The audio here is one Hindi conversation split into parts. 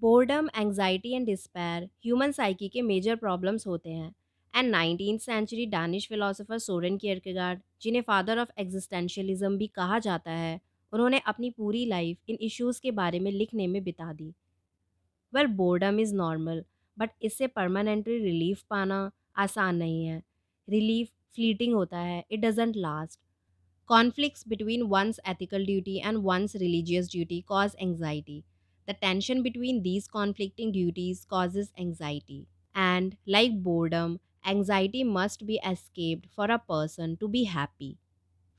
Boredom, anxiety and despair human psyche के मेजर प्रॉब्लम्स होते हैं। And 19th century Danish philosopher Soren Kierkegaard, जिन्हें फादर ऑफ एग्जिस्टेंशियलिज्म भी कहा जाता है, उन्होंने अपनी पूरी लाइफ इन इश्यूज के बारे में लिखने में बिता दी। Well, boredom is normal, but इससे परमानेंटली रिलीफ पाना आसान नहीं है। रिलीफ फ्लीटिंग होता है, it doesn't last. Conflicts between one's ethical duty and one's religious duty cause anxiety. The tension between these conflicting duties causes anxiety. And like boredom, anxiety must be escaped for a person to be happy.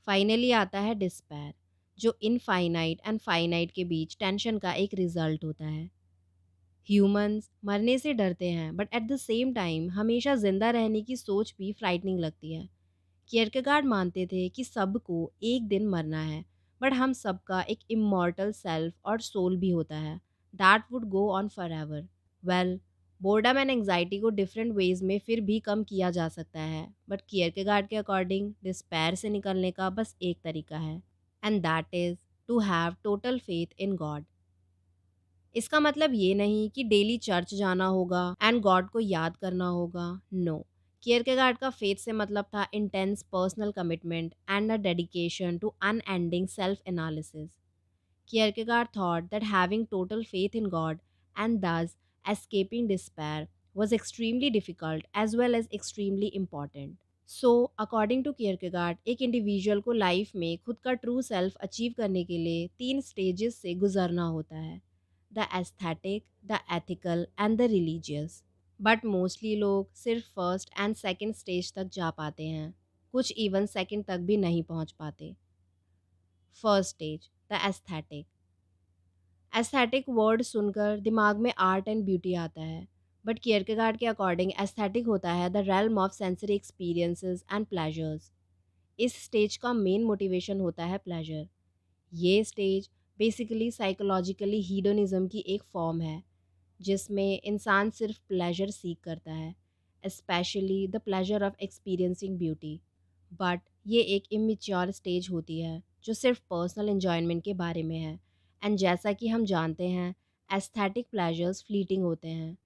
Finally आता है despair, जो इनफाइनाइट एंड फाइनाइट के बीच टेंशन का एक रिजल्ट होता है। ह्यूमंस मरने से डरते हैं, but at the same time हमेशा जिंदा रहने की सोच भी फ्राइटनिंग लगती है। कियरकेगार्ड मानते थे कि सबको एक दिन मरना है, बट हम सबका एक इमॉर्टल सेल्फ और सोल भी होता है that would go on for ever. Well, boredom and anxiety को डिफरेंट वेज में फिर भी कम किया जा सकता है, बट कियरकेगार्ड के अकॉर्डिंग डिस्पेयर से निकलने का बस एक तरीका है, and that is to have total faith in God. इसका मतलब ये नहीं कि डेली चर्च जाना होगा एंड गॉड को याद करना होगा। नो, कियरकेगार्ड का फेथ से मतलब था intense personal commitment and a dedication to unending self analysis. Kierkegaard thought that having total faith in God and thus escaping despair was extremely difficult as well as extremely important. So according to Kierkegaard, एक इंडिविजुअल को लाइफ में खुद का ट्रू सेल्फ अचीव करने के लिए 3 स्टेजेस से गुजरना होता है: the aesthetic, the ethical and the religious. But mostly लोग सिर्फ फर्स्ट एंड सेकंड स्टेज तक जा पाते हैं, कुछ इवन सेकंड तक भी नहीं पहुंच पाते। First stage, the aesthetic. Aesthetic word सुनकर दिमाग में आर्ट एंड ब्यूटी आता है, बट कियरकेगार्ड के अकॉर्डिंग एस्थेटिक होता है the realm of sensory experiences and pleasures. इस स्टेज का मेन मोटिवेशन होता है प्लेजर। ये स्टेज बेसिकली साइकोलॉजिकली हीडोनिज्म की एक फॉर्म है, जिसमें इंसान सिर्फ प्लेजर सीख करता है, specially the pleasure of experiencing beauty. But ये एक इमेच्योर स्टेज होती है जो सिर्फ पर्सनल एन्जॉयमेंट के बारे में है। एंड जैसा कि हम जानते हैं, एस्थेटिक प्लेजर्स फ्लीटिंग होते हैं।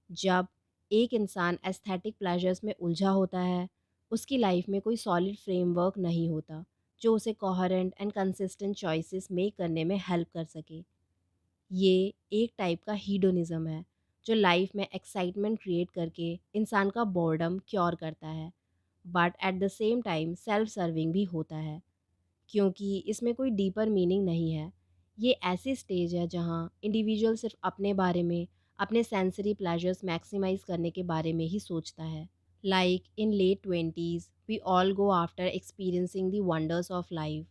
जब एक इंसान एस्थेटिक प्लेजर्स में उलझा होता है, उसकी लाइफ में कोई सॉलिड फ्रेमवर्क नहीं होता जो उसे coherent and consistent choices make करने में हेल्प कर सके। ये एक टाइप का हीडोनिज्म है जो लाइफ में एक्साइटमेंट क्रिएट करके इंसान का बोर्डम क्योर करता है, but at the same time self serving भी होता है, क्योंकि इसमें कोई डीपर मीनिंग नहीं है। ये ऐसी स्टेज है जहाँ इंडिविजुअल सिर्फ अपने बारे में, अपने सेंसरी प्लेजर्स मैक्सिमाइज करने के बारे में ही सोचता है। Like in late 20s we all go after experiencing the wonders of life.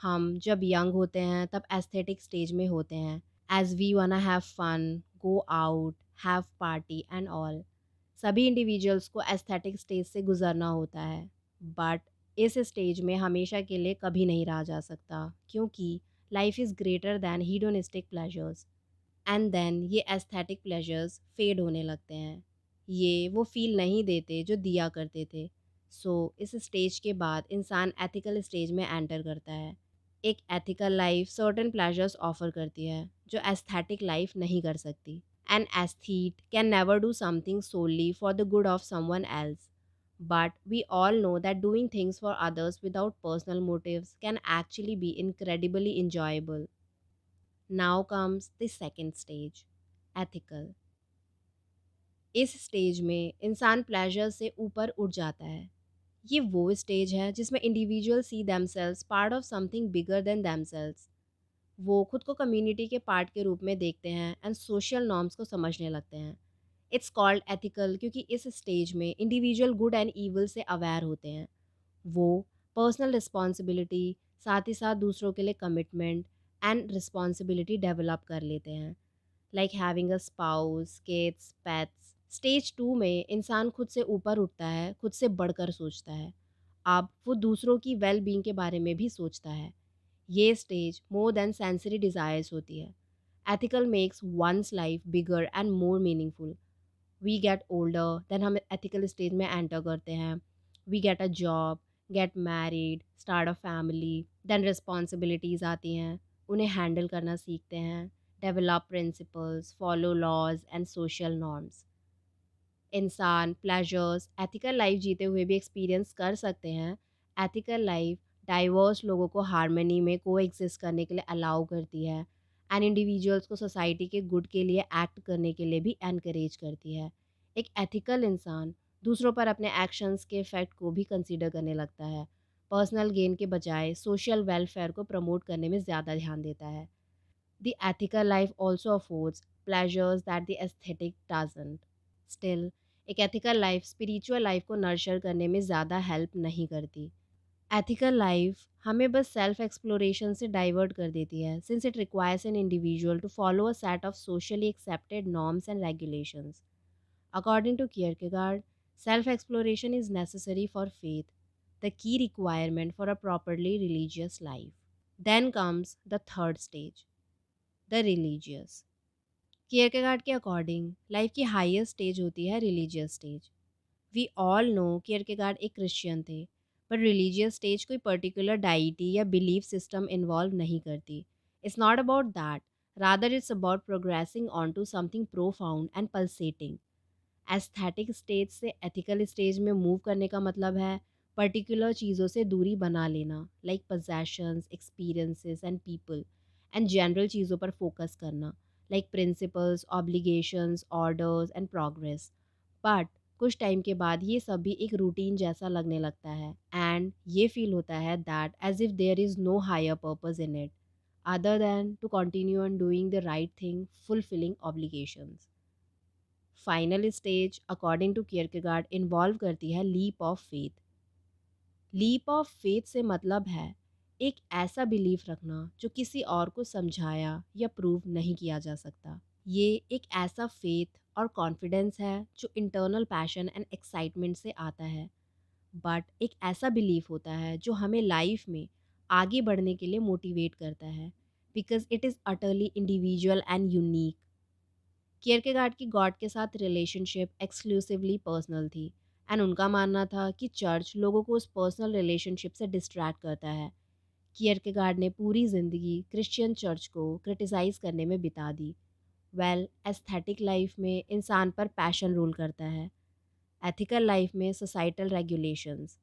हम जब यंग होते हैं तब एस्थेटिक स्टेज में होते हैं, as we wanna have fun, go out, have party and all. सभी इंडिविजुअल्स को एस्थेटिक स्टेज से गुजरना होता है, बट इस स्टेज में हमेशा के लिए कभी नहीं रहा जा सकता, क्योंकि life is greater than hedonistic pleasures. And then ये एस्थेटिक प्लेजर्स फेड होने लगते हैं, ये वो फील नहीं देते जो दिया करते थे। सो इस स्टेज के बाद इंसान एथिकल स्टेज में एंटर करता है। एक ethical life certain pleasures offer करती है जो एस्थेटिक लाइफ नहीं कर सकती। An aesthete can never do something solely for the good of someone else, but we all know that doing things for others without personal motives can actually be incredibly enjoyable. Now comes the second stage, ethical. इस स्टेज में इंसान प्लेजर से ऊपर उठ जाता है। ये वो स्टेज है जिसमें individual see themselves part of something bigger than themselves। वो खुद को कम्युनिटी के पार्ट के रूप में देखते हैं एंड सोशल नॉर्म्स को समझने लगते हैं। इट्स कॉल्ड एथिकल क्योंकि इस स्टेज में इंडिविजुअल गुड एंड ईवल से अवेयर होते हैं। वो पर्सनल रिस्पॉन्सिबिलिटी, साथ ही साथ दूसरों के लिए कमिटमेंट एंड रिस्पॉन्सिबिलिटी डेवलप कर लेते हैं, like having a spouse, kids, pets. Stage 2 में इंसान खुद से ऊपर उठता है, खुद से बढ़कर सोचता है। अब वो दूसरों की वेल बींग के बारे में भी सोचता है। ये stage more than sensory desires होती है। Ethical makes one's life bigger and more meaningful. We get older then हम एथिकल स्टेज में एंटर करते हैं। We get a job, get married, start a family, then responsibilities आती हैं, उन्हें हैंडल करना सीखते हैं। develop principles, follow laws and social norms. इंसान प्लेजर्स एथिकल लाइफ जीते हुए भी एक्सपीरियंस कर सकते हैं। एथिकल लाइफ डाइवर्स लोगों को हार्मनी में को एग्जिस्ट करने के लिए अलाउ करती है एंड इंडिविजुअल्स को सोसाइटी के गुड के लिए एक्ट करने के लिए भी एनकरेज करती है। एक एथिकल इंसान दूसरों पर अपने एक्शंस के इफ़ेक्ट को भी कंसीडर करने लगता है। पर्सनल गेन के बजाय सोशल वेलफेयर को प्रमोट करने में ज़्यादा ध्यान देता है। The ethical life also affords pleasures that the aesthetic doesn't. Still, एक एथिकल लाइफ स्पिरिचुअल लाइफ को नर्चर करने में ज़्यादा हेल्प नहीं करती। एथिकल लाइफ हमें बस सेल्फ एक्सप्लोरेशन से डाइवर्ट कर देती है since it requires an individual to follow a set of socially accepted norms and regulations. According to Kierkegaard, self exploration is necessary for faith, the key requirement for a properly religious life. Then comes the third stage, the religious. Kierkegaard के अकॉर्डिंग लाइफ की हाईएस्ट स्टेज होती है religious stage. We all know Kierkegaard एक क्रिश्चियन थे, पर रिलीजियस स्टेज कोई पर्टिकुलर डाइटी या बिलीफ सिस्टम इन्वॉल्व नहीं करती। It's not about that, rather it's about progressing on to something profound and pulsating. Aesthetic stage से एथिकल स्टेज में मूव करने का मतलब है पर्टिकुलर चीज़ों से दूरी बना लेना, like possessions, experiences and people, and general चीज़ों पर फोकस करना, like principles, obligations, orders and progress. But कुछ टाइम के बाद ये सब भी एक रूटीन जैसा लगने लगता है एंड ये फील होता है that as if there is no higher purpose in it other than to continue on doing the right thing, fulfilling obligations. Final stage according to Kierkegaard involve करती है leap of faith. Leap of faith से मतलब है एक ऐसा बिलीफ रखना जो किसी और को समझाया या प्रूव नहीं किया जा सकता। ये एक ऐसा फेथ और कॉन्फिडेंस है जो इंटरनल पैशन एंड एक्साइटमेंट से आता है। बट एक ऐसा बिलीफ होता है जो हमें लाइफ में आगे बढ़ने के लिए मोटिवेट करता है because it is utterly individual and unique. Kierkegaard की गॉड के साथ रिलेशनशिप एक्सक्लूसिवली पर्सनल थी एंड उनका मानना था कि चर्च लोगों को उस पर्सनल रिलेशनशिप से डिस्ट्रैक्ट करता है। कियरकेगार्ड ने पूरी ज़िंदगी क्रिश्चियन चर्च को क्रिटिसाइज़ करने में बिता दी। वेल, एस्थेटिक लाइफ में इंसान पर पैशन रूल करता है, एथिकल लाइफ में सोसाइटल रेगुलेशंस,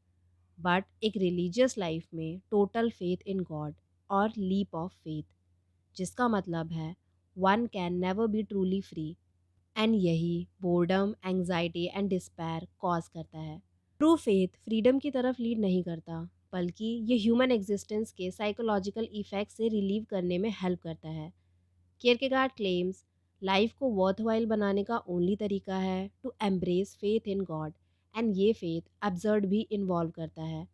बट एक रिलीजियस लाइफ में टोटल फेथ इन गॉड और लीप ऑफ फेथ, जिसका मतलब है one can never be truly free. And यही boredom, anxiety and despair cause करता है। ट्रू फेथ फ्रीडम की तरफ लीड नहीं करता, बल्कि ये ह्यूमन एग्जिस्टेंस के साइकोलॉजिकल इफेक्ट से रिलीव करने में हेल्प करता है। कियरकेगार्ड क्लेम्स लाइफ को वर्थवाइल बनाने का ओनली तरीका है to embrace faith in God, and ये फेथ अब्सर्ड भी इन्वॉल्व करता है,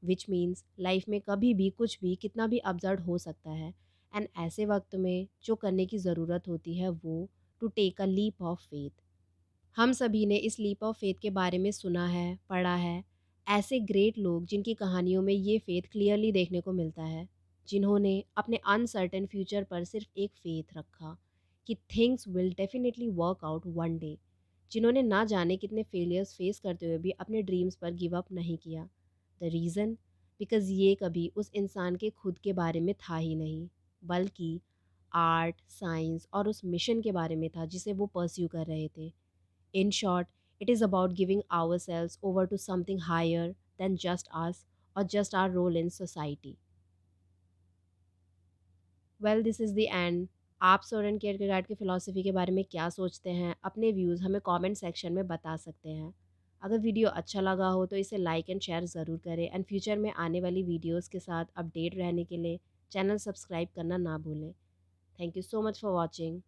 विच मीन्स लाइफ में कभी भी कुछ भी कितना भी अब्सर्ड हो सकता है एंड ऐसे वक्त में जो करने की ज़रूरत होती है वो to take a leap of faith. हम सभी ने इस लीप ऑफ फेथ के बारे में सुना है, पढ़ा है। ऐसे ग्रेट लोग जिनकी कहानियों में ये फेथ क्लियरली देखने को मिलता है, जिन्होंने अपने अनसर्टेन फ्यूचर पर सिर्फ एक फेथ रखा कि things will definitely work out one day, जिन्होंने ना जाने कितने फेलियर्स फेस करते हुए भी अपने ड्रीम्स पर गिव अप नहीं किया। द रीज़न, बिकॉज़ ये कभी उस इंसान के खुद के बारे में था ही नहीं, बल्कि आर्ट, साइंस और उस मिशन के बारे में था जिसे वो परस्यू कर रहे थे। In short, it is about giving ourselves over to something higher than just us or just our role in society. Well, this is the end. आप सोरेन कियरकेगार्ड की फ़िलॉसफ़ी के बारे में क्या सोचते हैं? अपने व्यूज़ हमें कमेंट सेक्शन में बता सकते हैं। अगर वीडियो अच्छा लगा हो तो इसे लाइक एंड शेयर ज़रूर करें एंड फ्यूचर में आने वाली वीडियोज़ के साथ अपडेट रहने के लिए चैनल सब्सक्राइब करना ना भूलें। Thank you so much for watching.